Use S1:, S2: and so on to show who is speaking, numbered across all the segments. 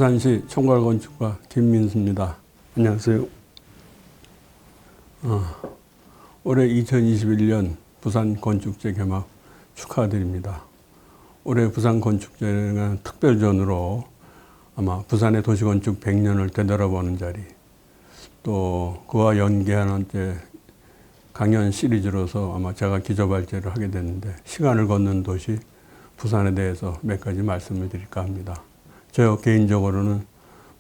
S1: 부산시 총괄건축가 김민수입니다. 안녕하세요. 올해 2021년 부산 건축제 개막 축하드립니다. 올해 부산 건축제는 특별전으로 아마 부산의 도시건축 100년을 되돌아보는 자리, 또 그와 연계하는 강연 시리즈로서 아마 제가 기조발제를 하게 됐는데, 시간을 걷는 도시 부산에 대해서 몇 가지 말씀을 드릴까 합니다. 저 개인적으로는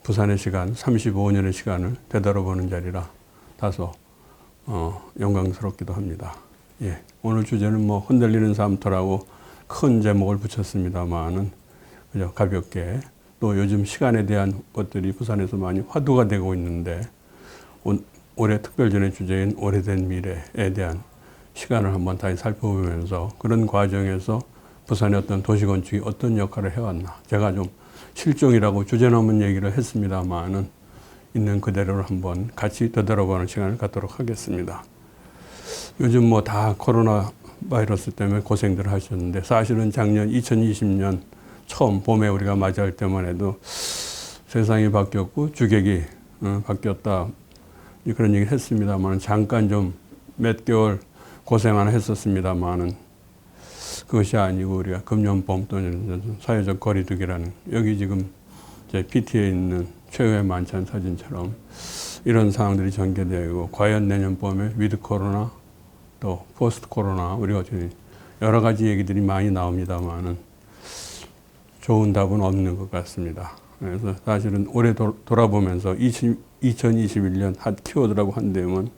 S1: 부산의 시간, 35년의 시간을 되돌아보는 자리라 다소 영광스럽기도 합니다. 오늘 주제는 흔들리는 삶터라고 큰 제목을 붙였습니다만은 그저 가볍게, 또 요즘 시간에 대한 것들이 부산에서 많이 화두가 되고 있는데, 올해 특별전의 주제인 오래된 미래에 대한 시간을 한번 다시 살펴보면서 그런 과정에서 부산의 어떤 도시건축이 어떤 역할을 해왔나, 제가 좀 실종이라고 주제넘은 얘기를 했습니다만은 있는 그대로를 한번 같이 되돌아보는 시간을 갖도록 하겠습니다. 요즘 다 코로나 바이러스 때문에 고생들 하셨는데, 사실은 작년 2020년 처음 봄에 우리가 맞이할 때만 해도 세상이 바뀌었고 주객이 바뀌었다, 그런 얘기를 했습니다만, 잠깐 좀 몇 개월 고생 하나 했었습니다만은 그것이 아니고, 우리가 금년봄 또는 사회적 거리두기라는, 여기 지금 제 PT에 있는 최후의 만찬 사진처럼 이런 상황들이 전개되고, 과연 내년 봄에 위드 코로나 또 포스트 코로나, 우리가 여러 가지 얘기들이 많이 나옵니다만은 좋은 답은 없는 것 같습니다. 그래서 사실은 올해 돌아보면서 2021년 핫 키워드라고 한다면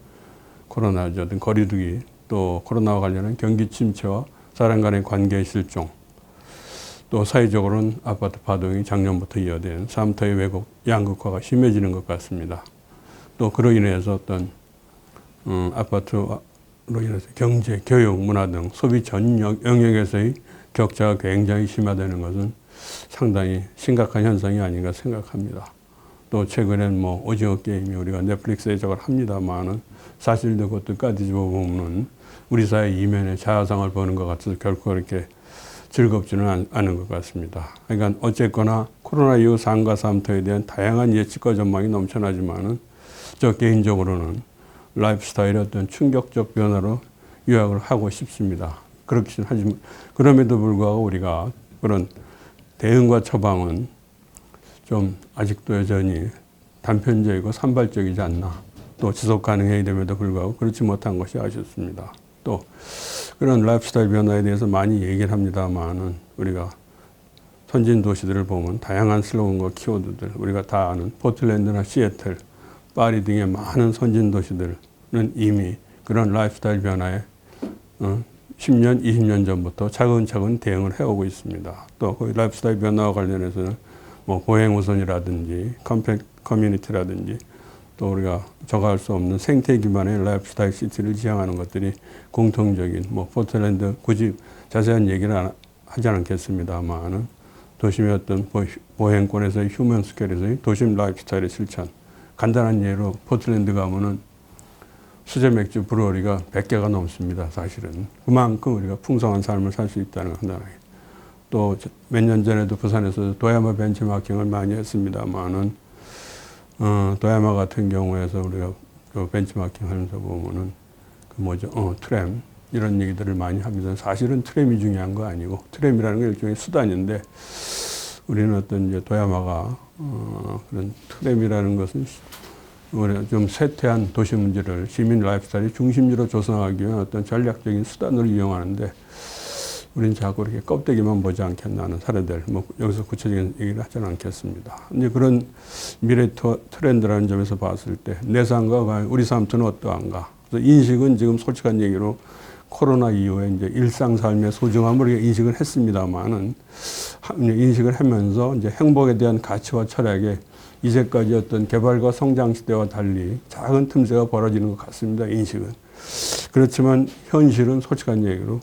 S1: 코로나죠. 거리두기, 또 코로나와 관련한 경기 침체와 사람 간의 관계의 실종, 또 사회적으로는 아파트 파동이 작년부터 이어된 삶터의 왜곡, 양극화가 심해지는 것 같습니다. 또 그로 인해서 어떤 아파트로 인해서 경제, 교육, 문화 등 소비 전 영역에서의 격차가 굉장히 심화되는 것은 상당히 심각한 현상이 아닌가 생각합니다. 또 최근엔 오징어 게임이 우리가 넷플릭스에 저걸 합니다만은, 사실도 그것도 뒤집어 보면 우리 사회 이면의 자아상을 보는 것 같아서 결코 그렇게 즐겁지는 않은 것 같습니다. 그러니까 어쨌거나 코로나 이후 삶과 삶터에 대한 다양한 예측과 전망이 넘쳐나지만은, 저 개인적으로는 라이프 스타일의 어떤 충격적 변화로 요약을 하고 싶습니다. 그렇긴 하지만, 그럼에도 불구하고 우리가 그런 대응과 처방은 좀 아직도 여전히 단편적이고 산발적이지 않나, 또 지속 가능해야 됨에도 불구하고 그렇지 못한 것이 아쉽습니다. 또 그런 라이프스타일 변화에 대해서 많이 얘기를 합니다만은, 우리가 선진 도시들을 보면 다양한 슬로건과 키워드들, 우리가 다 아는 포틀랜드나 시애틀, 파리 등의 많은 선진 도시들은 이미 그런 라이프스타일 변화에 10년, 20년 전부터 차근차근 대응을 해오고 있습니다. 또 그 라이프스타일 변화와 관련해서는 보행우선이라든지 컴팩트 커뮤니티라든지, 또 우리가 저가할 수 없는 생태 기반의 라이프스타일 시티를 지향하는 것들이 공통적인, 포틀랜드 굳이 자세한 얘기를 하지 않겠습니다만은, 도심의 어떤 보행권에서의 휴먼 스케일에서의 도심 라이프스타일의 실천, 간단한 예로 포틀랜드 가면은 수제 맥주 브루어리가 100개가 넘습니다. 사실은 그만큼 우리가 풍성한 삶을 살 수 있다는 간단하게. 또 몇 년 전에도 부산에서 도야마 벤치마킹을 많이 했습니다만은, 도야마 같은 경우에서 우리가 그 벤치마킹 하면서 보면은 트램, 이런 얘기들을 많이 합니다. 사실은 트램이 중요한 거 아니고, 트램이라는 게 일종의 수단인데, 우리는 어떤 도야마가 그런 트램이라는 것은 우리가 좀 쇠퇴한 도시 문제를 시민 라이프스타일의 중심지로 조성하기 위한 어떤 전략적인 수단으로 이용하는데, 우리는 자꾸 이렇게 껍데기만 보지 않겠나 하는 사례들, 여기서 구체적인 얘기를 하지는 않겠습니다. 이제 그런 미래 트렌드라는 점에서 봤을 때 내 삶과 우리 삶터는 어떠한가. 그래서 인식은 지금 솔직한 얘기로 코로나 이후에 이제 일상 삶의 소중함을 인식을 했습니다만은, 인식을 하면서 이제 행복에 대한 가치와 철학에 이제까지 어떤 개발과 성장 시대와 달리 작은 틈새가 벌어지는 것 같습니다. 인식은. 그렇지만 현실은 솔직한 얘기로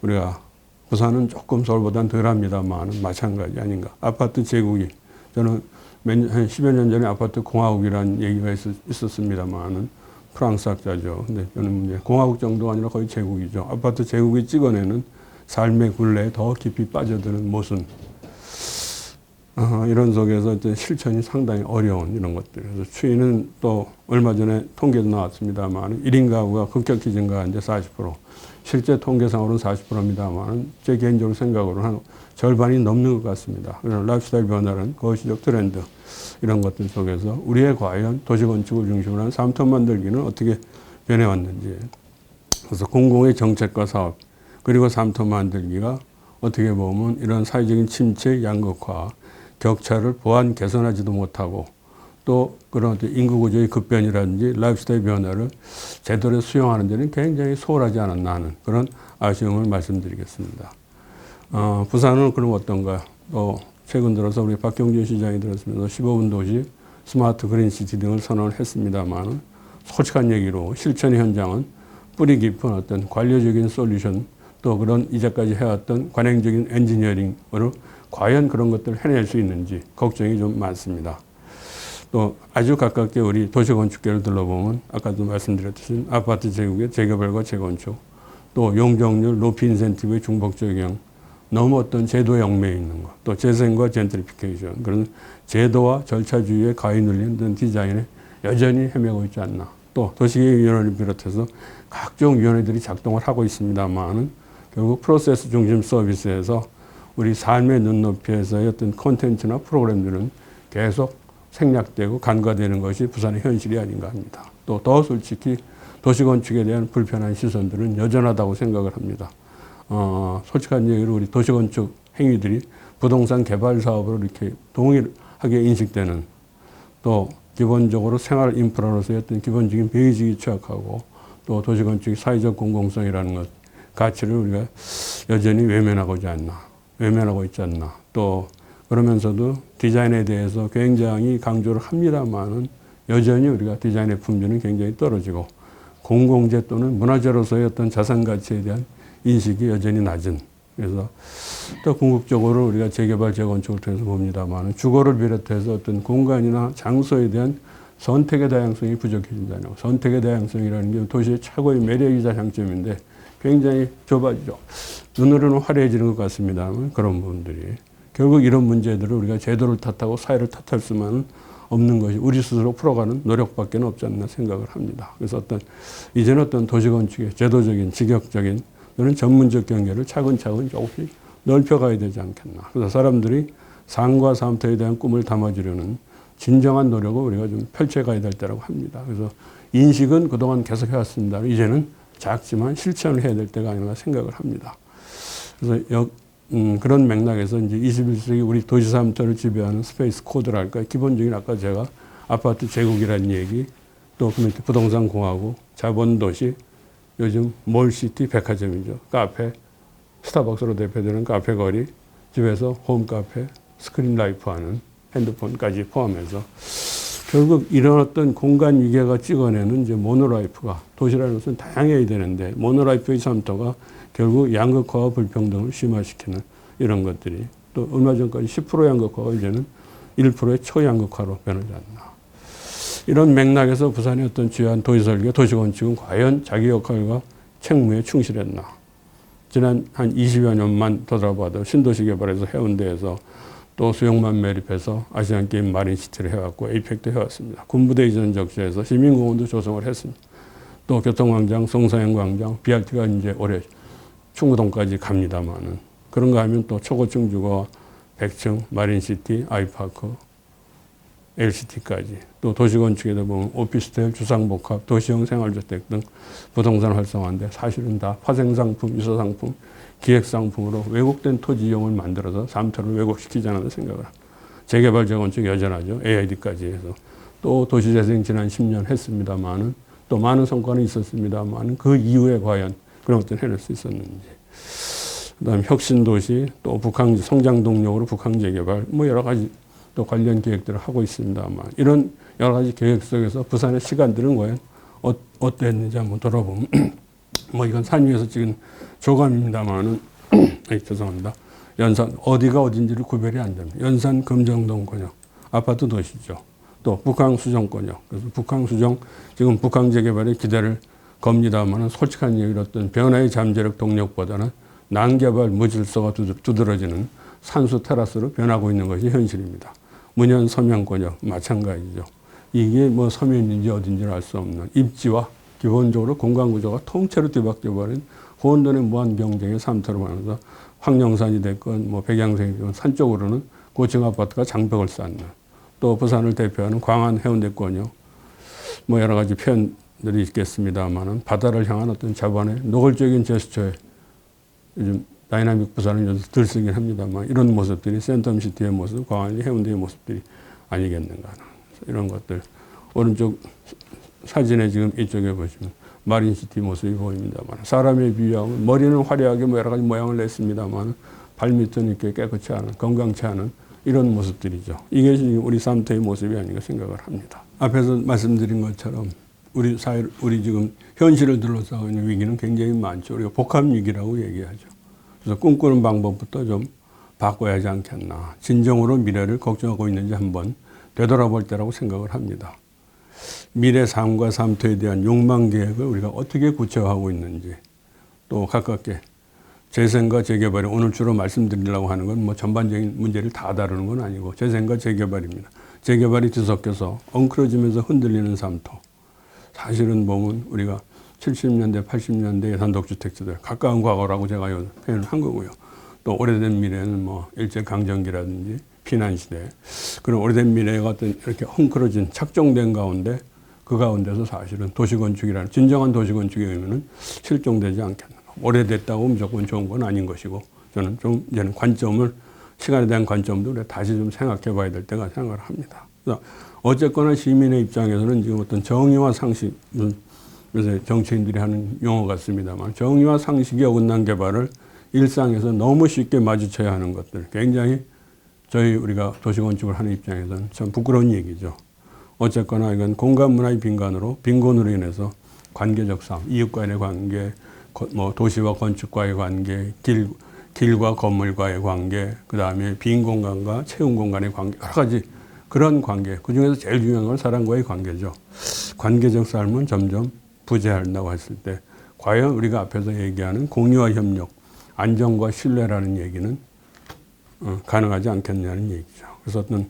S1: 우리가 부산은 조금 서울보다는 덜합니다만 마찬가지 아닌가. 아파트 제국이, 저는 한 10여 년 전에 아파트 공화국이라는 얘기가 있었습니다만은, 프랑스 학자죠. 근데 저는 이제 공화국 정도가 아니라 거의 제국이죠. 아파트 제국이 찍어내는 삶의 굴레에 더 깊이 빠져드는 모순. 이런 속에서 어떤 실천이 상당히 어려운 이런 것들. 그래서 추이는 또 얼마 전에 통계도 나왔습니다만 1인 가구가 급격히 증가한 데 40%. 실제 통계상으로는 40%입니다만 제 개인적으로 생각으로는 한 절반이 넘는 것 같습니다. 그런 라이프스타일 변화는 거시적 트렌드 이런 것들 속에서 우리의 과연 도시건축을 중심으로 한 삶터 만들기는 어떻게 변해왔는지. 그래서 공공의 정책과 사업 그리고 삶터 만들기가 어떻게 보면 이런 사회적인 침체, 양극화, 격차를 보완 개선하지도 못하고 또 그런 인구 구조의 급변이라든지 라이프스타일 변화를 제대로 수용하는 데는 굉장히 소홀하지 않았나 하는 그런 아쉬움을 말씀드리겠습니다. 부산은 그럼 어떤가? 또 최근 들어서 우리 박경준 시장이 들었으면서 15분 도시, 스마트 그린시티 등을 선언을 했습니다만 솔직한 얘기로 실천 현장은 뿌리 깊은 어떤 관료적인 솔루션 또 그런 이제까지 해왔던 관행적인 엔지니어링으로 과연 그런 것들을 해낼 수 있는지 걱정이 좀 많습니다. 또 아주 가깝게 우리 도시건축계를 둘러보면 아까도 말씀드렸듯이 아파트 재구의 재개발과 재건축 또 용적률 높이 인센티브의 중복 적용 너무 어떤 제도 영매에 있는 것 또 재생과 젠트리피케이션 그런 제도와 절차주의에 가위 눌린 등 디자인에 여전히 헤매고 있지 않나. 또 도시계획위원회를 비롯해서 각종 위원회들이 작동을 하고 있습니다만 결국 프로세스 중심 서비스에서 우리 삶의 눈높이에서의 어떤 콘텐츠나 프로그램들은 계속 생략되고 간과되는 것이 부산의 현실이 아닌가 합니다. 또 더 솔직히 도시건축에 대한 불편한 시선들은 여전하다고 생각을 합니다. 솔직한 얘기로 우리 도시건축 행위들이 부동산 개발 사업으로 이렇게 동일하게 인식되는 또 기본적으로 생활 인프라로서의 어떤 기본적인 베이직이 취약하고 또 도시건축의 사회적 공공성이라는 것 가치를 우리가 여전히 외면하고 있지 않나. 또 그러면서도 디자인에 대해서 굉장히 강조를 합니다만은 여전히 우리가 디자인의 품질은 굉장히 떨어지고 공공재 또는 문화재로서의 어떤 자산 가치에 대한 인식이 여전히 낮은. 그래서 또 궁극적으로 우리가 재개발, 재건축을 통해서 봅니다만 주거를 비롯해서 어떤 공간이나 장소에 대한 선택의 다양성이 부족해진다는 거. 선택의 다양성이라는 게 도시의 최고의 매력이자 장점인데 굉장히 좁아지죠. 눈으로는 화려해지는 것 같습니다만 그런 부분들이 결국 이런 문제들을 우리가 제도를 탓하고 사회를 탓할 수만은 없는 것이 우리 스스로 풀어가는 노력밖에 없지 않나 생각을 합니다. 그래서 이제는 어떤 도시건축의 제도적인, 직역적인 또는 전문적 경계를 차근차근 조금씩 넓혀가야 되지 않겠나. 그래서 사람들이 삶과 삶터에 대한 꿈을 담아주려는 진정한 노력을 우리가 좀 펼쳐가야 될 때라고 합니다. 그래서 인식은 그동안 계속 해왔습니다. 이제는 작지만 실천을 해야 될 때가 아닌가 생각을 합니다. 그래서 그런 맥락에서 이제 21세기 우리 도시 삶터를 지배하는 스페이스 코드랄까 기본적인 아까 제가 아파트 제국이라는 얘기 또 부동산 공화국, 자본도시, 요즘 몰시티 백화점이죠. 카페, 스타벅스로 대표되는 카페 거리, 집에서 홈카페, 스크린 라이프 하는 핸드폰까지 포함해서 결국 이런 어떤 공간 위계가 찍어내는 이제 모노라이프가 도시라는 것은 다양해야 되는데 모노라이프의 삶터가 결국 양극화와 불평등을 심화시키는 이런 것들이 또 얼마 전까지 10% 양극화가 이제는 1%의 초양극화로 변하지 않나. 이런 맥락에서 부산의 어떤 주요한 도시설계, 도시건축은 과연 자기 역할과 책무에 충실했나. 지난 한 20여 년만 되돌아봐도 신도시 개발에서 해운대에서 또 수영만 매립해서 아시안게임 마린시티를 해왔고 에이펙도 해왔습니다. 군부대 이전 적시에서 시민공원도 조성을 했습니다. 또 교통광장, 송사행광장, BRT가 이제 올해 충무동까지 갑니다만은 그런가 하면 또 초고층 주거, 100층, 마린시티, 아이파크, LCT까지 또 도시건축에도 보면 오피스텔, 주상복합, 도시형 생활주택 등 부동산 활성화인데 사실은 다 파생상품, 유사상품, 기획상품으로 왜곡된 토지 이용을 만들어서 삶터를 왜곡시키자는 생각을 합니다. 재개발, 재건축 여전하죠. AID까지 해서 또 도시재생 지난 10년 했습니다만은 또 많은 성과는 있었습니다만 그 이후에 과연 그런 것들을 해낼 수 있었는지. 그다음 혁신도시 또 북항 성장 동력으로 북항 재개발 뭐 여러 가지 또 관련 계획들을 하고 있습니다만 이런 여러 가지 계획 속에서 부산의 시간들은 과연 어땠는지 한번 돌아보면 뭐 이건 산 위에서 찍은 조감입니다만은 죄송합니다. 연산 어디가 어딘지를 구별이 안 됩니다. 연산 금정동 권역 아파트 도시죠. 또 북항 수정권역 그래서 북항 수정 지금 북항 재개발에 기대를 겁니다만은 솔직한 얘기로 어떤 변화의 잠재력 동력보다는 난개발 무질서가 두드러지는 산수 테라스로 변하고 있는 것이 현실입니다. 문현 서면권역 마찬가지죠. 이게 뭐 서면인지 어딘지 알 수 없는 입지와 기본적으로 공간 구조가 통째로 뒤바뀌어 버린 혼돈의 무한 경쟁의 삶터로 가면서 황령산이 됐건 뭐 백양생이 됐건 산 쪽으로는 고층 아파트가 장벽을 쌓는, 또 부산을 대표하는 광안 해운대권역 뭐 여러 가지 표현들이 있겠습니다만은 바다를 향한 어떤 자본의 노골적인 제스처에 요즘 다이나믹 부산은 요즘 들쓰긴 합니다만 이런 모습들이 센텀시티의 모습, 광안리 해운대의 모습들이 아니겠는가 하는 이런 것들. 오른쪽 사진에 지금 이쪽에 보시면 마린시티 모습이 보입니다만 사람에 비유하면 머리는 화려하게 뭐 여러 가지 모양을 냈습니다만 발밑은 이렇게 깨끗이 않은, 건강치 않은 이런 모습들이죠. 이게 우리 삼터의 모습이 아닌가 생각을 합니다. 앞에서 말씀드린 것처럼 우리 사회, 우리 지금 현실을 둘러싸고 있는 위기는 굉장히 많죠. 우리가 복합 위기라고 얘기하죠. 그래서 꿈꾸는 방법부터 좀 바꿔야 하지 않겠나. 진정으로 미래를 걱정하고 있는지 한번 되돌아볼 때라고 생각을 합니다. 미래 삶과 삼터에 대한 욕망 계획을 우리가 어떻게 구체화하고 있는지, 또 가깝게 재생과 재개발이 오늘 주로 말씀드리려고 하는 건 뭐 전반적인 문제를 다 다루는 건 아니고 재생과 재개발입니다. 재개발이 뒤섞여서 엉클어지면서 흔들리는 삼터. 사실은 보면 우리가 70년대, 80년대의 단독주택지들 가까운 과거라고 제가 표현을 한 거고요. 또 오래된 미래는 뭐 일제강점기라든지 피난시대, 그런 오래된 미래가 어떤 이렇게 헝클어진 착종된 가운데 그 가운데서 사실은 도시건축이라는 진정한 도시건축의 의미는 실종되지 않겠나. 오래됐다고 무조건 좋은 건 아닌 것이고, 저는 좀 이제는 관점을, 시간에 대한 관점도 우리가 다시 좀 생각해 봐야 될 때가 생각을 합니다. 그래서 어쨌거나 시민의 입장에서는 지금 어떤 정의와 상식, 요새 정치인들이 하는 용어 같습니다만 정의와 상식이 어긋난 개발을 일상에서 너무 쉽게 마주쳐야 하는 것들, 굉장히 우리가 도시건축을 하는 입장에서는 참 부끄러운 얘기죠. 어쨌거나 이건 공간 문화의 빈곤으로 인해서 관계적 싸움, 이웃과의 관계, 뭐 도시와 건축과의 관계, 길과 건물과의 관계, 그 다음에 빈 공간과 채운 공간의 관계, 여러 가지 그런 관계, 그 중에서 제일 중요한 건 사람과의 관계죠. 관계적 삶은 점점 부재한다고 했을 때 과연 우리가 앞에서 얘기하는 공유와 협력, 안정과 신뢰라는 얘기는 가능하지 않겠냐는 얘기죠. 그래서 어떤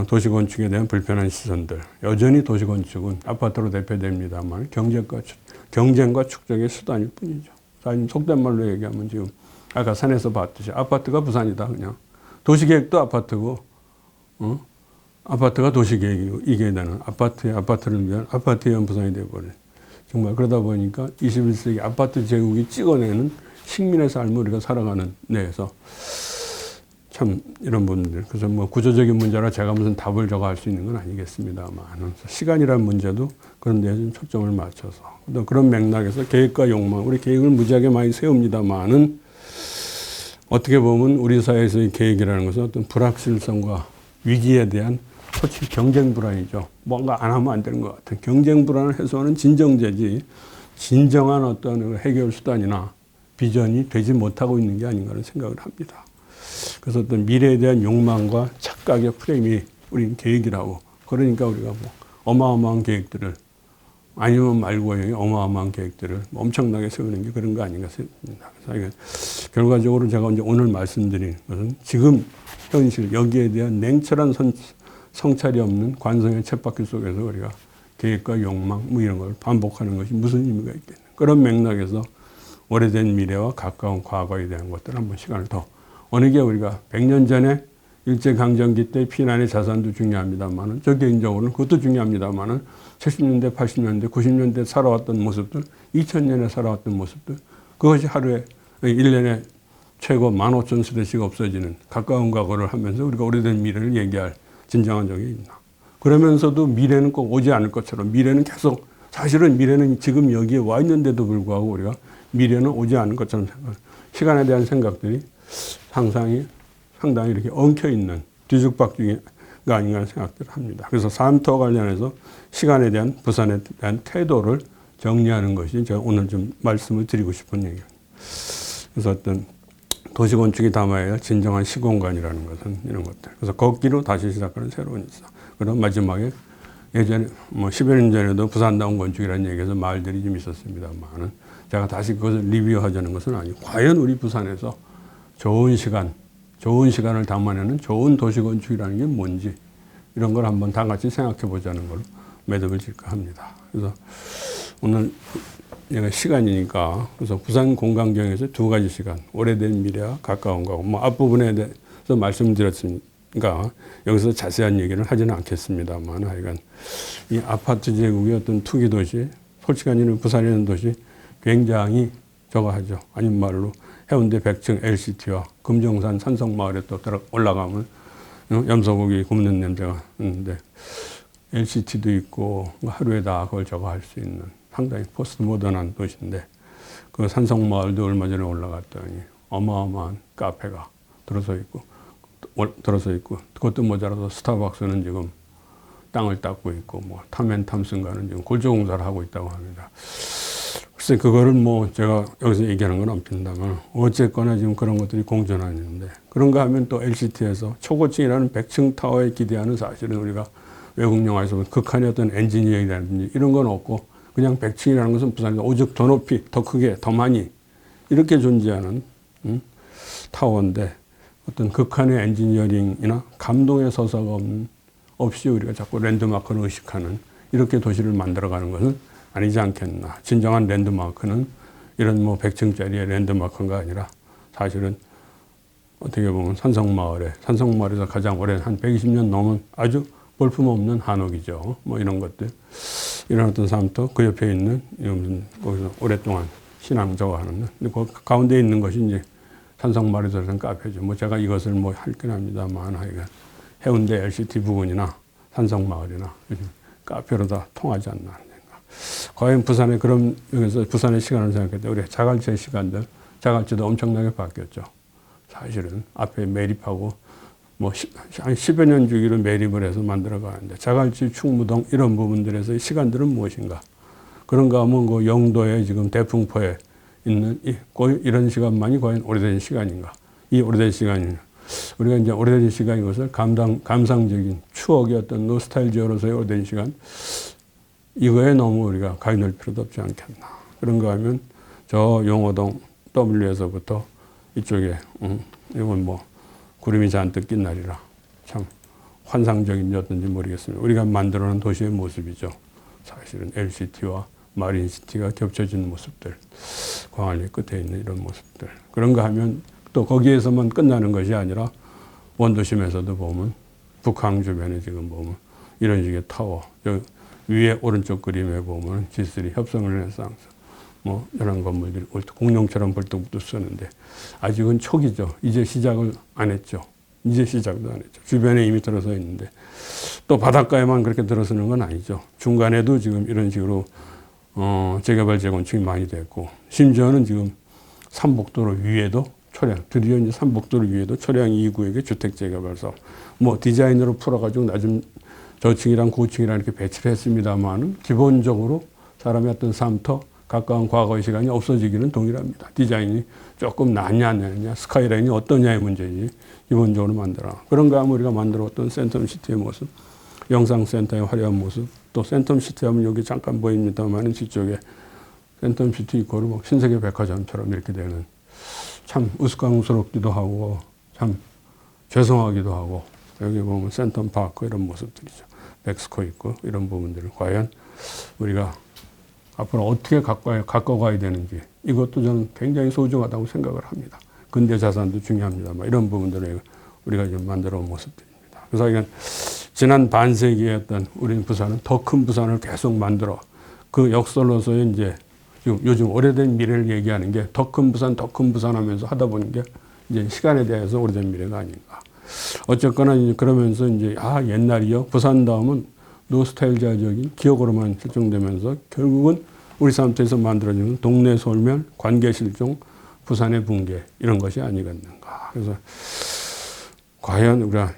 S1: 도시건축에 대한 불편한 시선들, 여전히 도시건축은 아파트로 대표됩니다만 경쟁과 축적의 수단일 뿐이죠. 사실 속된 말로 얘기하면 지금 아까 산에서 봤듯이 아파트가 부산이다 그냥. 도시계획도 아파트고 아파트가 도시계획이고 이게 되는 아파트를 위한 아파트에 의한 부산이 되어버린. 정말 그러다 보니까 21세기 아파트 제국이 찍어내는 식민의 삶을 우리가 살아가는 데에서 참 이런 분들, 그래서 뭐 구조적인 문제라 제가 무슨 답을 저거 할 수 있는 건 아니겠습니다만 시간이라는 문제도 그런 데에 좀 초점을 맞춰서 또 그런 맥락에서 계획과 욕망, 우리 계획을 무지하게 많이 세웁니다만은 어떻게 보면 우리 사회에서의 계획이라는 것은 어떤 불확실성과 위기에 대한 솔직히 경쟁 불안이죠. 뭔가 안 하면 안 되는 것 같은 경쟁 불안을 해소하는 진정제지 진정한 어떤 해결 수단이나 비전이 되지 못하고 있는 게 아닌가 하는 생각을 합니다. 그래서 어떤 미래에 대한 욕망과 착각의 프레임이 우리 계획이라고. 그러니까 우리가 뭐 어마어마한 계획들을 아니면 말고 어마어마한 계획들을 엄청나게 세우는 게 그런 거 아닌가 싶습니다. 그래서 결과적으로 제가 이제 오늘 말씀드린 것은 지금 현실 여기에 대한 냉철한 성찰이 없는 관성의 쳇바퀴 속에서 우리가 계획과 욕망 뭐 이런 걸 반복하는 것이 무슨 의미가 있겠나. 그런 맥락에서 오래된 미래와 가까운 과거에 대한 것들 한번 시간을 더 어느 게 우리가 100년 전에 일제강점기 때 피난의 자산도 중요합니다만은 저 개인적으로는 그것도 중요합니다만은 70년대, 80년대, 90년대 살아왔던 모습들, 2000년에 살아왔던 모습들, 그것이 하루에 1년에 최고 15,000세대씩 없어지는 가까운 과거를 하면서 우리가 오래된 미래를 얘기할 진정한 적이 있나. 그러면서도 미래는 꼭 오지 않을 것처럼 미래는 계속, 사실은 미래는 지금 여기에 와 있는데도 불구하고 우리가 미래는 오지 않을 것처럼 생각, 시간에 대한 생각들이 상당히 이렇게 엉켜있는 뒤죽박죽이가 아닌가 하는 생각들을 합니다. 그래서 삶터 관련해서 시간에 대한 부산에 대한 태도를 정리하는 것이 제가 오늘 좀 말씀을 드리고 싶은 얘기입니다. 그래서 어떤 도시건축이 담아야 할 진정한 시공간이라는 것은 이런 것들. 그래서 걷기로 다시 시작하는 새로운 일상. 그럼 마지막에 예전에 뭐 10여 년 전에도 부산다운 건축이라는 얘기에서 말들이 좀 있었습니다만은 제가 다시 그것을 리뷰하자는 것은 아니고 과연 우리 부산에서 좋은 시간, 좋은 시간을 담아내는 좋은 도시건축이라는 게 뭔지 이런 걸 한번 다 같이 생각해 보자는 걸로 매듭을 질까 합니다. 그래서 오늘 내가 시간이니까 그래서 부산 공강경에서 두 가지 시간, 오래된 미래와 가까운 거고 뭐 앞부분에 대해서 말씀드렸으니까 여기서 자세한 얘기를 하지는 않겠습니다만 하여간 이 아파트 제국의 어떤 투기 도시, 솔직한 부산이라는 도시 굉장히 저거하죠. 아닌 말로 해운대 백층 LCT와 금정산 산성마을에 또 올라가면 염소고기 굽는 냄새가 있는데 LCT도 있고 하루에 다 그걸 저거 할 수 있는 상당히 포스트 모던한 도시인데 그 산성마을도 얼마 전에 올라갔더니 어마어마한 카페가 들어서 있고 그것도 모자라서 스타벅스는 지금 땅을 닦고 있고 뭐 탐앤탐슨가는 지금 골조공사를 하고 있다고 합니다. 글쎄 그거를 뭐 제가 여기서 얘기하는 건 없습니다만 어쨌거나 지금 그런 것들이 공존하는데 그런가 하면 또 LCT에서 초고층이라는 100층 타워에 기대하는 사실은 우리가 외국 영화에서 보면 극한의 어떤 엔지니어링이라든지 이런 건 없고 그냥 100층이라는 것은 부산에서 오죽 더 높이 더 크게 더 많이 이렇게 존재하는 타워인데 어떤 극한의 엔지니어링이나 감동의 서사가 없이 우리가 자꾸 랜드마크를 의식하는 이렇게 도시를 만들어가는 것은 아니지 않겠나. 진정한 랜드마크는 이런 뭐 100층짜리의 랜드마크가 아니라 사실은 어떻게 보면 산성마을에서 가장 오랜 한 120년 넘은 아주 볼품없는 한옥이죠. 뭐 이런 것들. 이런 어떤 사람도 그 옆에 있는 거기서 오랫동안 신앙 저거 하는. 근데 그 가운데 있는 것이 이제 산성마을에서 는 카페죠. 뭐 제가 이것을 뭐 할긴 합니다만 하여간 해운대 LCT 부근이나 산성마을이나 요즘 카페로 다 통하지 않나. 과연 부산에 그런 여기서 부산의 시간을 생각할 때 우리 자갈치의 시간들 자갈치도 엄청나게 바뀌었죠. 사실은 앞에 매립하고 뭐 한 10여 년 주기로 매립을 해서 만들어 가는데 자갈치 충무동 이런 부분들에서의 시간들은 무엇인가? 그런가 하면 그 영도에 지금 대풍포에 있는 이런 시간만이 과연 오래된 시간인가? 이 오래된 시간이 우리가 이제 오래된 시간인 것을 감상적인 추억의 어떤 노스탈지어로서의 오래된 시간 이거에 너무 우리가 가인할 필요도 없지 않겠나. 그런가 하면 저 용호동 W에서부터 이쪽에 이건 뭐 구름이 잔뜩 낀 날이라 참 환상적인 어떤지 모르겠습니다. 우리가 만들어낸 도시의 모습이죠. 사실은 LCT와 마린시티가 겹쳐진 모습들, 광안리 끝에 있는 이런 모습들. 그런가 하면 또 거기에서만 끝나는 것이 아니라 원도심에서도 보면 북항 주변에 지금 보면 이런 식의 타워, 위에 오른쪽 그림에 보면 G3 협성르네상스 뭐 이런 건물들이 공룡처럼 벌떡 쓰는데 아직은 초기죠. 이제 시작을 안 했죠. 이제 시작도 안 했죠. 주변에 이미 들어서 있는데 또 바닷가에만 그렇게 들어서는 건 아니죠. 중간에도 지금 이런 식으로 재개발 재건축이 많이 됐고 심지어는 지금 삼복도로 위에도 드디어 이제 삼복도로 위에도 초량 2구역의 주택 재개발 사업 뭐 디자인으로 풀어가지고 낮은 저층이랑 고층이랑 이렇게 배치를 했습니다만은 기본적으로 사람의 어떤 삶터 가까운 과거의 시간이 없어지기는 동일합니다. 디자인이 조금 낫냐 안 낫냐 스카이라인이 어떠냐의 문제지 기본적으로 만들어. 그런가 하면 우리가 만들었던 센텀시티의 모습 영상센터의 화려한 모습 또 센텀시티 하면 여기 잠깐 보입니다만은 뒤쪽에 센텀시티 이코르 뭐 신세계 백화점처럼 이렇게 되는 참 우스꽝스럽기도 하고 참 죄송하기도 하고 여기 보면 센텀파크 이런 모습들이죠. 백스코 있고 이런 부분들을 과연 우리가 앞으로 어떻게 가꿔가야 되는지 이것도 저는 굉장히 소중하다고 생각을 합니다. 근대 자산도 중요합니다만 이런 부분들을 우리가 지금 만들어 온 모습들입니다. 그래서 이건 지난 반세기에 어떤 우리 부산은 더 큰 부산을 계속 만들어 그 역설로서의 이제 지금 요즘 오래된 미래를 얘기하는 게 더 큰 부산, 더 큰 부산 하면서 하다 보는 게 이제 시간에 대해서 오래된 미래가 아닌가. 어쨌거나 이제 그러면서 이제 옛날이요. 부산 다음은 노스텔지아적인 기억으로만 실종되면서 결국은 우리 사람들에서 만들어지는 동네 소멸, 관계 실종, 부산의 붕괴 이런 것이 아니겠는가. 그래서 과연 우리가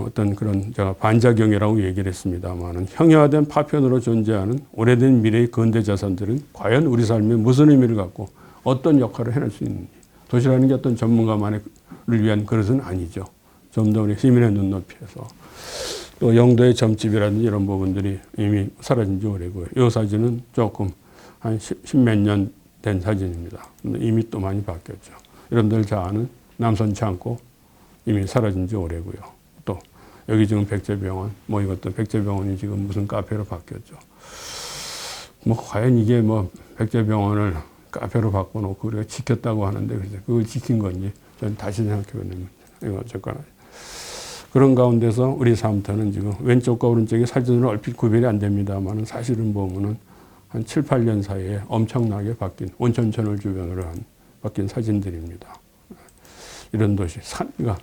S1: 어떤 그런 제가 반작용이라고 얘기를 했습니다만은 형이화된 파편으로 존재하는 오래된 미래의 근대 자산들은 과연 우리 삶에 무슨 의미를 갖고 어떤 역할을 해낼 수 있는지 도시라는 게 어떤 전문가만을 위한 그릇은 아니죠. 좀 더 우리 시민의 눈높이에서 또 영도의 점집이라든지 이런 부분들이 이미 사라진 지 오래고요. 이 사진은 조금 한 10몇 년 된 사진입니다. 근데 이미 또 많이 바뀌었죠. 여러분들 잘 아는 남선 창고 이미 사라진 지 오래고요. 또 여기 지금 백제병원, 뭐 이것도 백제병원이 지금 무슨 카페로 바뀌었죠. 뭐 과연 이게 뭐 백제병원을 카페로 바꿔놓고 우리가 지켰다고 하는데 그걸 지킨 건지 저는 다시 생각해보는 이거 어쨌거나 그런 가운데서 우리 삶터는 지금 왼쪽과 오른쪽이 사진으로 얼핏 구별이 안 됩니다만 사실은 보면은 한 7, 8년 사이에 엄청나게 바뀐 온천천을 주변으로 한 바뀐 사진들입니다. 이런 도시, 그러니까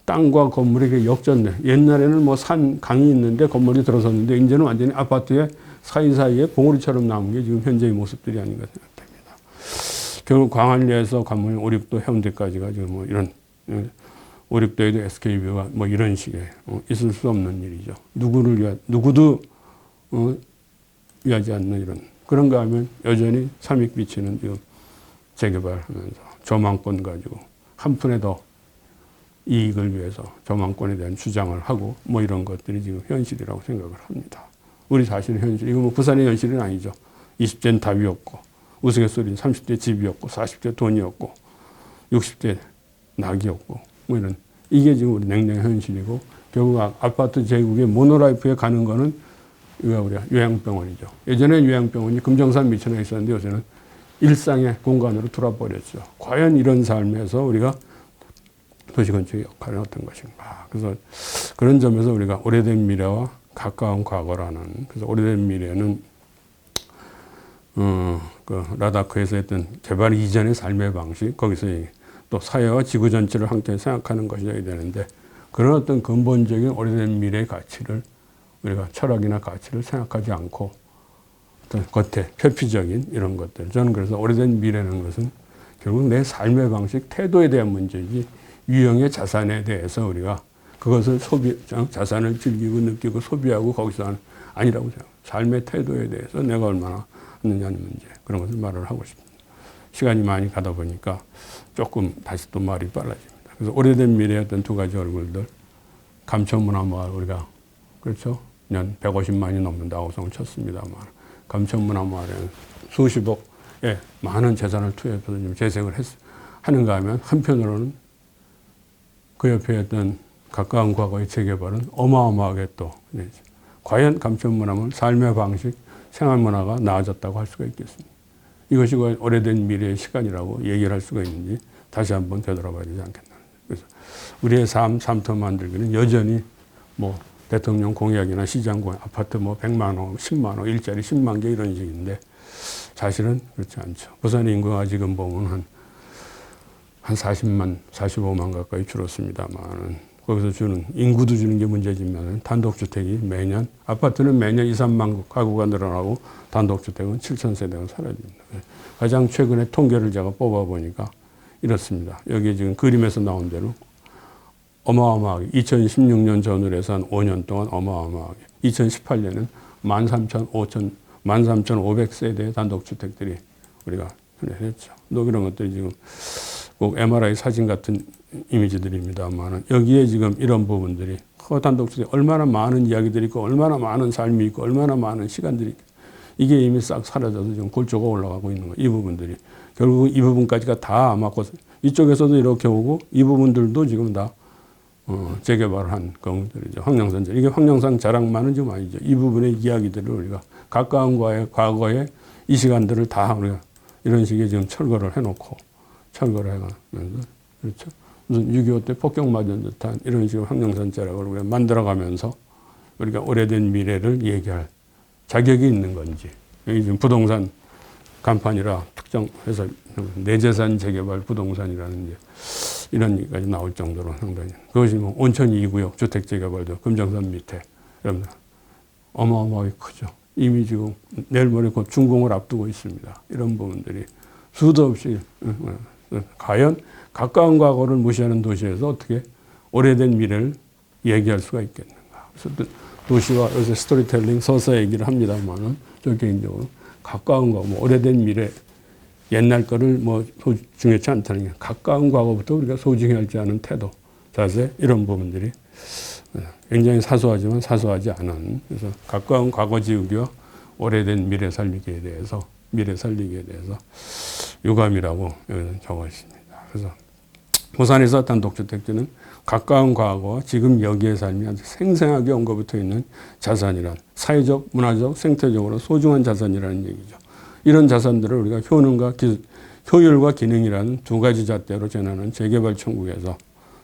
S1: 땅과 건물이 역전돼. 옛날에는 뭐 산, 강이 있는데 건물이 들어섰는데 이제는 완전히 아파트에 사이사이에 봉우리처럼 남은 게 지금 현재의 모습들이 아닌가 생각됩니다. 결국 광안리에서 가면 오륙도 해운대까지가 지금 뭐 이런 오륙도에도 SK뷰가 뭐 이런 식의 있을 수 없는 일이죠. 누구도 위하지 않는 이런 그런가 하면 여전히 삼익비치는 지금 재개발하면서 저망권 가지고 한 푼에 더 이익을 위해서 저망권에 대한 주장을 하고 뭐 이런 것들이 지금 현실이라고 생각을 합니다. 우리 사실은 현실, 이거 뭐 부산의 현실은 아니죠. 20대는 답이 없고 우스갯소리는 30대 집이 없고 40대 돈이 없고 60대 낙이 없고 뭐 이런 이게 지금 우리 냉랭 현실이고 결국 아파트 제국의 모노라이프에 가는 거는 이거 우리가 요양병원이죠. 예전에 요양병원이 금정산 미천에 있었는데 요새는 일상의 공간으로 돌아버렸죠. 과연 이런 삶에서 우리가 도시건축의 역할은 어떤 것인가. 그래서 그런 점에서 우리가 오래된 미래와 가까운 과거라는 그래서 오래된 미래는 그 라다크에서 했던 개발 이전의 삶의 방식 거기서 또 사회와 지구 전체를 함께 생각하는 것이어야 되는데 그런 어떤 근본적인 오래된 미래의 가치를 우리가 철학이나 가치를 생각하지 않고 어떤 겉에 표피적인 이런 것들 저는 그래서 오래된 미래라는 것은 결국 내 삶의 방식 태도에 대한 문제이지 유형의 자산에 대해서 우리가 그것을 자산을 즐기고 느끼고 소비하고 거기서 아니라고 생각합니다. 삶의 태도에 대해서 내가 얼마나 하느냐는 문제 그런 것을 말을 하고 싶습니다. 시간이 많이 가다 보니까 조금 다시 또 말이 빨라집니다. 그래서 오래된 미래의 어떤 두 가지 얼굴들 감천문화마을 우리가 그렇죠? 년 150만이 넘는 다호성을 쳤습니다만 감천문화마을에는 수십억의 많은 재산을 투입해서 좀 재생을 하는가 하면 한편으로는 그 옆에 있던 가까운 과거의 재개발은 어마어마하게 또 과연 감천문화마을 삶의 방식, 생활문화가 나아졌다고 할 수가 있겠습니다. 이것이 오래된 미래의 시간이라고 얘기를 할 수가 있는지 다시 한번 되돌아봐야 되지 않겠나. 그래서 우리의 삶터 만들기는 여전히 뭐 대통령 공약이나 시장 공약, 아파트 뭐 100만 원, 10만 원, 일자리 10만 개 이런 식인데 사실은 그렇지 않죠. 부산 인구가 지금 보면 한 40만, 45만 가까이 줄었습니다만 거기서 주는 인구도 주는 게 문제지만 단독주택이 매년 아파트는 매년 2, 3만 가구가 늘어나고 단독주택은 7천 세대가 사라집니다. 가장 최근에 통계를 제가 뽑아보니까 이렇습니다. 여기 지금 그림에서 나온 대로 어마어마하게 2016년 전후로 해서 한 5년 동안 어마어마하게 2018년에는 13,500세대의 단독주택들이 우리가 했죠. 또 그런 것들이 지금 꼭 MRI 사진 같은 이미지들입니다만 여기에 지금 이런 부분들이 단독주택 얼마나 많은 이야기들이 있고 얼마나 많은 삶이 있고 얼마나 많은 시간들이 있고 이게 이미 싹 사라져서 지금 골조가 올라가고 있는 거예요. 이 부분들이 결국 이 부분까지가 다 아마 이쪽에서도 이렇게 오고 이 부분들도 지금 다 재개발을 한 건물들이죠. 황량산절. 이게 황량산 자랑만은 좀 아니죠. 이 부분의 이야기들을 우리가 가까운 과거의 이 시간들을 다 우리가 이런 식의 지금 철거를 해놓고 철거를 해가면서 그렇죠. 무슨 6.25 때 폭격 맞은 듯한 이런 식의 황량산 자락을 우리가 만들어가면서 우리가 오래된 미래를 얘기할 자격이 있는 건지 여기 지금 부동산 간판이라 특정해서 내재산 재개발 부동산이라는 이제 이런 얘기까지 나올 정도로 상당히 그것이 뭐 온천 2구역 주택 재개발도 금정산 밑에 여러분들 어마어마하게 크죠. 이미 지금 내일 모레 곧 준공을 앞두고 있습니다. 이런 부분들이 수도 없이 과연 가까운 과거를 무시하는 도시에서 어떻게 오래된 미래를 얘기할 수가 있겠는가. 그래서 도시와 요새 스토리텔링 서사 얘기를 합니다만은 저 개인적으로 가까운 과거, 뭐 오래된 미래, 옛날 거를 뭐 소중하지 않다는 게 가까운 과거부터 우리가 소중하지 않은 태도, 자세 이런 부분들이 굉장히 사소하지만 사소하지 않은 그래서 가까운 과거 지우기와 오래된 미래 살리기에 대해서 유감이라고 여기는 적어 있습니다. 그래서 부산에서 단독주택지는 가까운 과거와 지금 여기의 삶이 아주 생생하게 엉겨붙어 있는 자산이란 사회적, 문화적, 생태적으로 소중한 자산이라는 얘기죠. 이런 자산들을 우리가 효율과 기능이라는 두 가지 잣대로 전하는 재개발 천국에서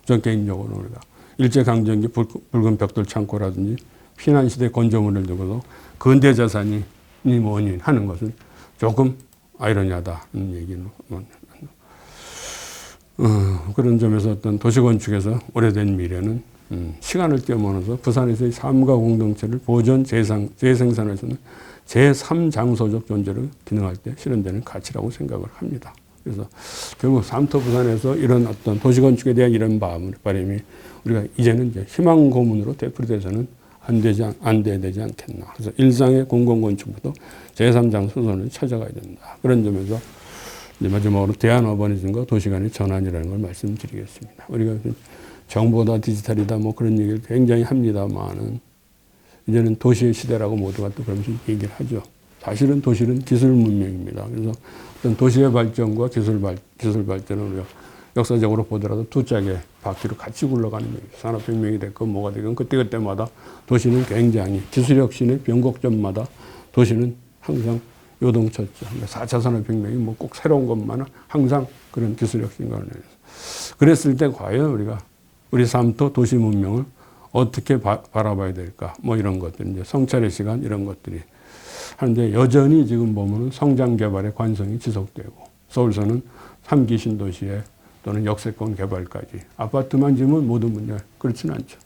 S1: 저 개인적으로 우리가 일제강점기 붉은 벽돌 창고라든지 피난시대 건조물을 두고도 근대 자산이 뭐니 하는 것은 조금 아이러니하다는 얘기는 그런 점에서 어떤 도시건축에서 오래된 미래는 시간을 뛰어넘어서 부산에서의 삶과 공동체를 보존, 재생산할 수 있는 제3장소적 존재로 기능할 때 실현되는 가치라고 생각을 합니다. 그래서 결국 삼터 부산에서 이런 어떤 도시건축에 대한 이런 바람이 우리가 이제는 이제 희망 고문으로 되풀이돼서는 안 돼야 되지 않겠나. 그래서 일상의 공공건축부터 제3장소선을 찾아가야 된다. 그런 점에서 이제 마지막으로 대한 어바니즘과 도시 간의 전환이라는 걸 말씀드리겠습니다. 우리가 정보다 디지털이다 뭐 그런 얘기를 굉장히 합니다만은 이제는 도시의 시대라고 모두가 또 그러면서 얘기를 하죠. 사실은 도시는 기술 문명입니다. 그래서 어떤 도시의 발전과 기술 발전은 우리가 역사적으로 보더라도 두 짝의 바퀴로 같이 굴러가는 거예요. 산업혁명이 됐건 뭐가 됐건 그때그때마다 도시는 굉장히 기술혁신의 변곡점마다 도시는 항상 요동쳤죠. 4차 산업혁명이 뭐 꼭 새로운 것만은 항상 그런 기술혁신과 관련해서. 그랬을 때 과연 우리 삼도 도시 문명을 어떻게 바라봐야 될까? 뭐 이런 것들, 이제 성찰의 시간 이런 것들이 하는데 여전히 지금 보면 성장 개발의 관성이 지속되고 서울서는 3기 신도시에 또는 역세권 개발까지 아파트만 지으면 모든 문제 그렇지는 않죠.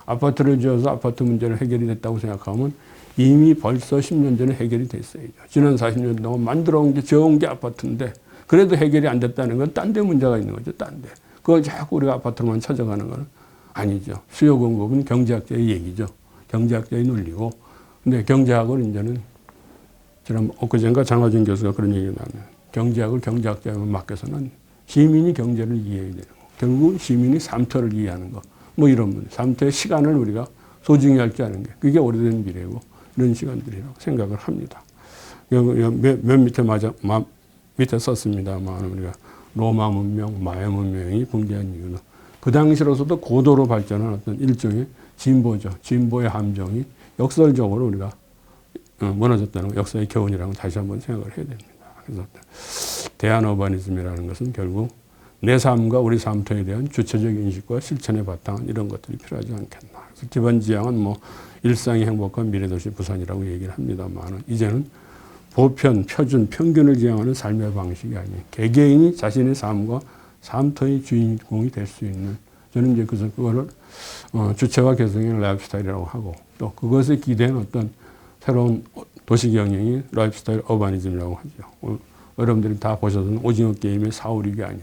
S1: 아파트를 지어서 아파트 문제는 해결이 됐다고 생각하면 이미 벌써 10년 전에 해결이 됐어야죠. 지난 40년 동안 만들어온 게 지어온 게 아파트인데 그래도 해결이 안 됐다는 건 딴 데 문제가 있는 거죠. 딴 데. 그걸 자꾸 우리가 아파트로만 찾아가는 건 아니죠. 수요 공급은 경제학자의 얘기죠. 경제학자의 논리고. 근데 경제학을 이제는 지난 엊그젠가 장하준 교수가 그런 얘기를 나와요. 경제학을 경제학자에만 맡겨서는 시민이 경제를 이해해야 되는 거. 결국은 시민이 삼터를 이해하는 거. 뭐 이런 문제. 삼터의 시간을 우리가 소중히 할 줄 아는 게 그게 오래된 미래고 이런 시간들이라고 생각을 합니다. 맨 밑에 썼습니다만 우리가 로마 문명, 마야 문명이 붕괴한 이유는 그 당시로서도 고도로 발전한 어떤 일종의 진보죠. 진보의 함정이 역설적으로 우리가 무너졌다는 거, 역사의 교훈이라고 다시 한번 생각을 해야 됩니다. 그래서 대한 어바니즘이라는 것은 결국 내 삶과 우리 삶터에 대한 주체적 인식과 실천의 바탕은 이런 것들이 필요하지 않겠나. 그래서 기본 지향은 뭐 일상이 행복한 미래도시 부산이라고 얘기를 합니다만 이제는 보편, 표준, 평균을 지향하는 삶의 방식이 아닌 개개인이 자신의 삶과 삶터의 주인공이 될 수 있는 저는 이제 그래서 그거를 주체와 개성의 라이프스타일이라고 하고 또 그것에 기대한 어떤 새로운 도시 경영이 라이프스타일 어바니즘이라고 하죠. 여러분들이 다 보셔서는 오징어 게임의 4, 5, 6이 아닌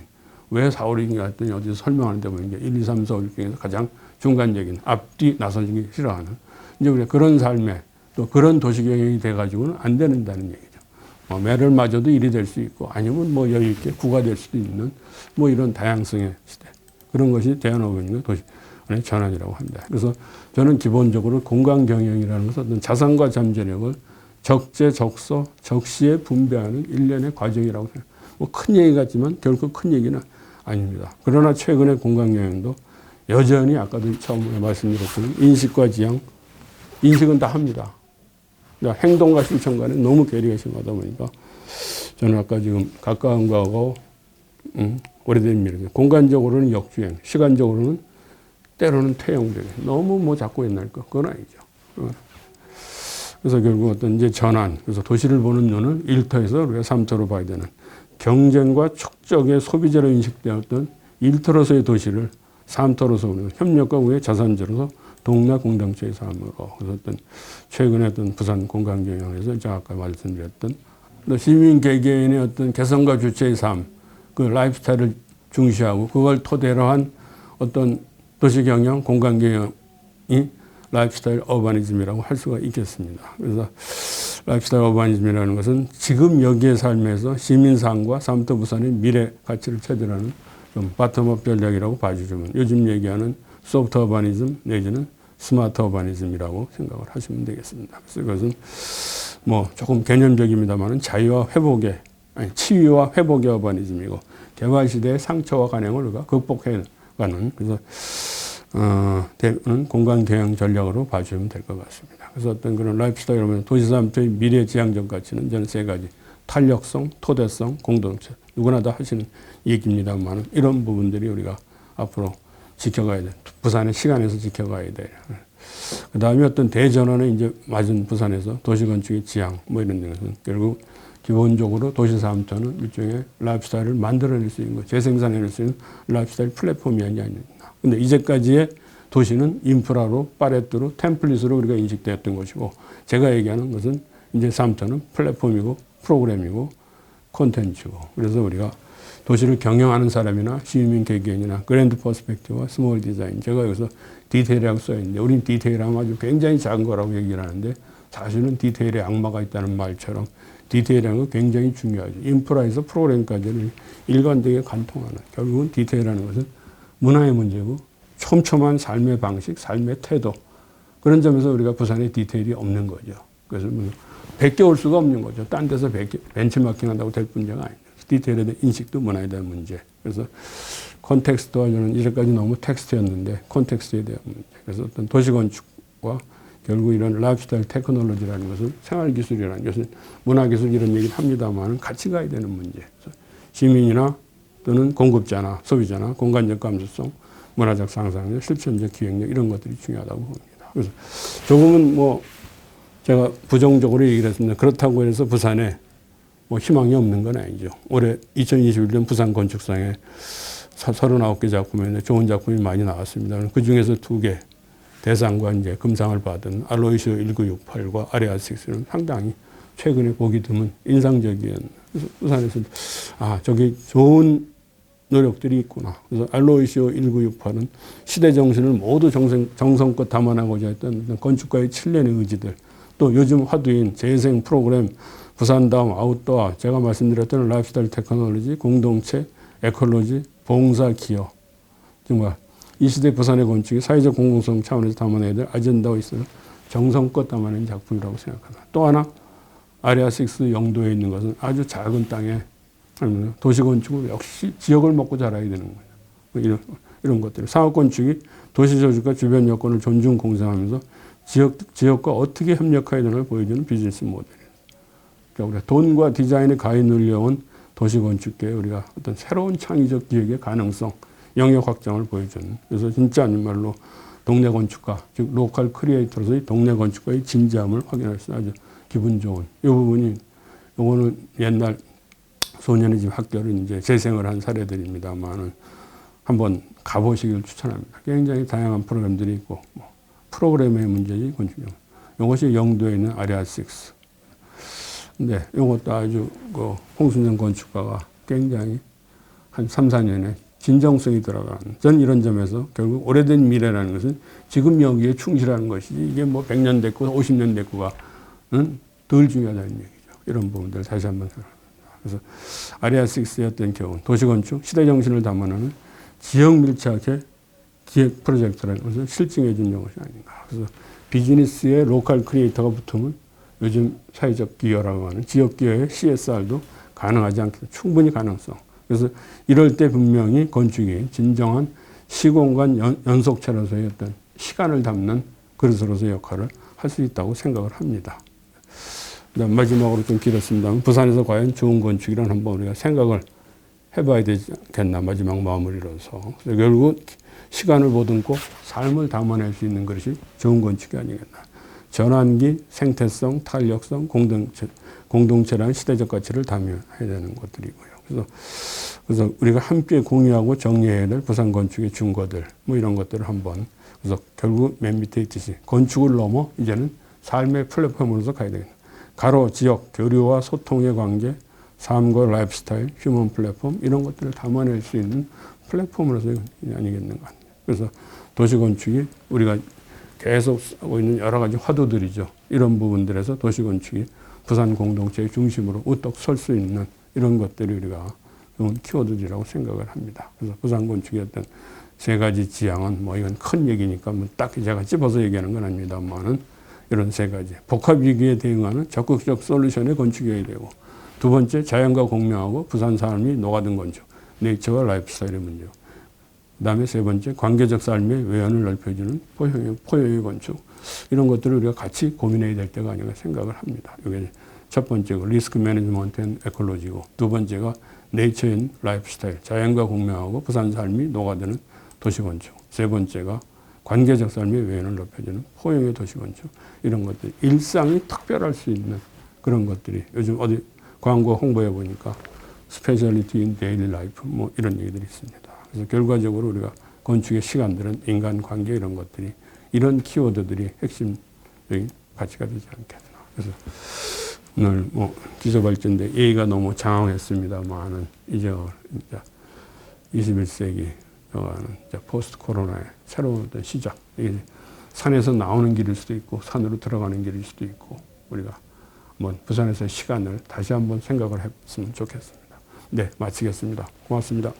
S1: 왜 4, 5, 6인가 했더니 어디서 설명하는데 보면 1, 2, 3, 4, 5, 6 중에서 가장 중간적인 앞뒤 나서주기 싫어하는 이제 우리가 그런 삶에 또 그런 도시 경영이 돼가지고는 안 된다는 얘기죠. 매를 맞아도 일이 될 수 있고 아니면 뭐 여유 있게 구가 될 수도 있는 뭐 이런 다양성의 시대. 그런 것이 대한어바니즘의 도시의 전환이라고 합니다. 그래서 저는 기본적으로 공간 경영이라는 것은 어떤 자산과 잠재력을 적재적소, 적시에 분배하는 일련의 과정이라고 생각합니다. 뭐 큰 얘기 같지만 결코 큰 얘기는 아닙니다. 그러나 최근의 공간 경영도 여전히 아까도 처음에 말씀드렸지만 인식과 지향, 인식은 다 합니다. 행동과 실천 간에 너무 괴리가 심하다 보니까 저는 아까 지금 가까운 과거, 오래된 미래, 공간적으로는 역주행, 시간적으로는 때로는 퇴행되게 너무 뭐 자꾸 옛날 거 그건 아니죠. 그래서 결국 어떤 이제 전환, 그래서 도시를 보는 눈을 일터에서 우리가 삼터로 봐야 되는 경쟁과 축적의 소비재로 인식되었던 일터로서의 도시를 삼터로서 우리가 협력과 우의 자산재로서 동네 공동체의 삶으로 그래서 어떤 최근에 어떤 부산 공간경영에서 제가 아까 말씀드렸던 시민 개개인의 어떤 개성과 주체의 삶, 그 라이프스타일을 중시하고 그걸 토대로 한 어떤 도시경영, 공간경영이 라이프스타일 어바니즘이라고 할 수가 있겠습니다. 그래서 라이프스타일 어바니즘이라는 것은 지금 여기의 삶에서 시민 삶과 삼터 부산의 미래 가치를 찾으라는 좀 바텀업 전략이라고 봐주시면 요즘 얘기하는 소프트 어바니즘 내지는 스마트 어바니즘이라고 생각을 하시면 되겠습니다. 그래서 이것은 뭐 조금 개념적입니다만 자유와 회복의 아니, 치유와 회복의 어바니즘이고 개발 시대의 상처와 간행을 우리가 극복해가는 그래서 공간 경영 전략으로 봐주면 될 것 같습니다. 그래서 어떤 그런 라이프 스타일, 도시 3초의 미래 지향적 가치는 저는 세 가지. 탄력성, 토대성, 공동체. 누구나 다 하시는 얘기입니다만 이런 부분들이 우리가 앞으로 지켜가야 돼. 부산의 시간에서 지켜가야 돼. 그 다음에 어떤 대전환에 이제 맞은 부산에서 도시건축의 지향 뭐 이런 것은 결국 기본적으로 도시 3초는 일종의 라이프 스타일을 만들어낼 수 있는 거, 재생산해낼 수 있는 라이프 스타일 플랫폼이 아니냐. 근데 이제까지의 도시는 인프라로, 파레트로, 템플릿으로 우리가 인식되었던 것이고, 제가 얘기하는 것은 이제 3초는 플랫폼이고, 프로그램이고, 콘텐츠고. 그래서 우리가 도시를 경영하는 사람이나 시민 개개인이나 그랜드 퍼스펙티브와 스몰 디자인. 제가 여기서 디테일이라고 써있는데, 우린 디테일하면 아주 굉장히 작은 거라고 얘기를 하는데, 사실은 디테일에 악마가 있다는 말처럼 디테일이라는 건 굉장히 중요하죠. 인프라에서 프로그램까지는 일관되게 관통하는. 결국은 디테일이라는 것은 문화의 문제고 촘촘한 삶의 방식, 삶의 태도. 그런 점에서 우리가 부산에 디테일이 없는 거죠. 그래서 베껴올 수가 없는 거죠. 딴 데서 벤치마킹 한다고 될 문제가 아니에요. 디테일에 대한 인식도 문화에 대한 문제. 그래서 콘텍스트와 저는 이제까지 너무 텍스트였는데 콘텍스트에 대한 문제. 그래서 어떤 도시건축과 결국 이런 라이프스타일 테크놀로지라는 것은 생활기술이라는 것은 문화기술 이런 얘기를 합니다만 같이 가야 되는 문제. 시민이나 또는 공급자나 소비자나 공간적 감수성, 문화적 상상력, 실천적 기획력 이런 것들이 중요하다고 봅니다. 그래서 조금은 뭐 제가 부정적으로 얘기를 했습니다. 그렇다고 해서 부산에 뭐 희망이 없는 건 아니죠. 올해 2021년 부산 건축상에 39개 작품에 좋은 작품이 많이 나왔습니다. 그 중에서 2개 대상과 이제 금상을 받은 알로이시오 1968과 아레아6는 상당히 최근에 보기 드문 인상적이었는데 그래서 부산에서 저기 좋은 노력들이 있구나. 그래서 알로이시오 1968은 시대 정신을 모두 정성껏 담아나고자 했던 건축가의 7년의 의지들, 또 요즘 화두인 재생 프로그램, 부산다움, 아웃도어, 제가 말씀드렸던 라이프스타일 테크놀로지, 공동체, 에콜로지, 봉사, 기여. 정말 이 시대 부산의 건축이 사회적 공공성 차원에서 담아내야 될 아젠다와 있어서 정성껏 담아낸 작품이라고 생각합니다. 또 하나, 아레아6 영도에 있는 것은 아주 작은 땅에 도시건축은 역시 지역을 먹고 자라야 되는 거예요. 이런 것들. 상업건축이 도시조직과 주변 여건을 존중 공생하면서 지역과 어떻게 협력해야 되는가 보여주는 비즈니스 모델이에요. 그러니까 우리가 돈과 디자인의 가히 눌려온 도시건축계에 우리가 어떤 새로운 창의적 기획의 가능성, 영역 확장을 보여주는. 그래서 진짜 아닌 말로 동네 건축가, 즉 로컬 크리에이터로서의 동네 건축가의 진지함을 확인할 수 아주 기분 좋은. 이 부분이, 요거는 옛날 소년의 집 학교를 이제 재생을 한 사례들입니다만은 한번 가보시길 추천합니다. 굉장히 다양한 프로그램들이 있고, 프로그램의 문제지, 건축용. 이것이 영도에 있는 아레아6. 근데 이것도 아주 홍순정 건축가가 굉장히 한 3, 4년에 진정성이 들어가는. 전 이런 점에서 결국 오래된 미래라는 것은 지금 여기에 충실하는 것이지 이게 뭐 100년 됐고 50년 됐고가 덜 중요하다는 얘기죠. 이런 부분들 다시 한번 생각합니다. 그래서 아레아6의 어떤 교훈, 도시건축, 시대정신을 담아내는 지역 밀착의 기획 프로젝트라는 것을 실증해 준 것이 아닌가. 그래서 비즈니스의 로컬 크리에이터가 붙으면 요즘 사회적 기여라고 하는 지역 기여의 CSR도 가능하지 않겠다. 충분히 가능성. 그래서 이럴 때 분명히 건축이 진정한 시공간 연속체로서의 어떤 시간을 담는 그릇으로서의 역할을 할 수 있다고 생각을 합니다. 그다음 마지막으로 좀 길었습니다만 부산에서 과연 좋은 건축이란 한번 우리가 생각을 해봐야 되지 않겠나. 마지막 마무리로서. 그래서 결국 시간을 보듬고 삶을 담아낼 수 있는 것이 좋은 건축이 아니겠나. 전환기, 생태성, 탄력성, 공동체라는 시대적 가치를 담아야 되는 것들이고요. 그래서 우리가 함께 공유하고 정리해야 될 부산 건축의 준거들, 뭐 이런 것들을 한번, 그래서 결국 맨 밑에 있듯이 건축을 넘어 이제는 삶의 플랫폼으로서 가야 되겠다. 가로, 지역, 교류와 소통의 관계, 삶과 라이프스타일, 휴먼 플랫폼, 이런 것들을 담아낼 수 있는 플랫폼으로서 아니겠는가. 그래서 도시건축이 우리가 계속 하고 있는 여러 가지 화두들이죠. 이런 부분들에서 도시건축이 부산 공동체의 중심으로 우뚝 설 수 있는 이런 것들이 우리가 키워드라고 생각을 합니다. 그래서 부산 건축의 어떤 세 가지 지향은 뭐 이건 큰 얘기니까 뭐 딱 제가 집어서 얘기하는 건 아닙니다만은 이런 세 가지 복합 위기에 대응하는 적극적 솔루션의 건축이어야 되고 두 번째, 자연과 공명하고 부산 삶이 녹아든 건축. 네이처와 라이프스타일의 문제. 그다음에 세 번째, 관계적 삶의 외연을 넓혀주는 포용의 건축. 이런 것들을 우리가 같이 고민해야 될 때가 아닌가 생각을 합니다. 이게 첫 번째가 리스크 매니지먼트 앤 에콜로지고, 두 번째가 네이처 앤 라이프스타일, 자연과 공명하고 부산 삶이 녹아드는 도시건축. 세 번째가 관계적 삶의 외연을 높여주는 포용의 도시건축. 이런 것들, 일상이 특별할 수 있는 그런 것들이 요즘 어디 광고 홍보해 보니까 스페셜리티 인 데일리 라이프 뭐 이런 얘기들이 있습니다. 그래서 결과적으로 우리가 건축의 시간들은 인간관계 이런 것들이, 이런 키워드들이 핵심적인 가치가 되지 않겠나. 그래서 오늘 뭐 기소발전대 얘기가 너무 장황했습니다만은 이제 21세기 포스트 코로나의 새로운 어떤 시작. 이게 산에서 나오는 길일 수도 있고 산으로 들어가는 길일 수도 있고, 우리가 한번 부산에서의 시간을 다시 한번 생각을 해봤으면 좋겠습니다. 네, 마치겠습니다. 고맙습니다.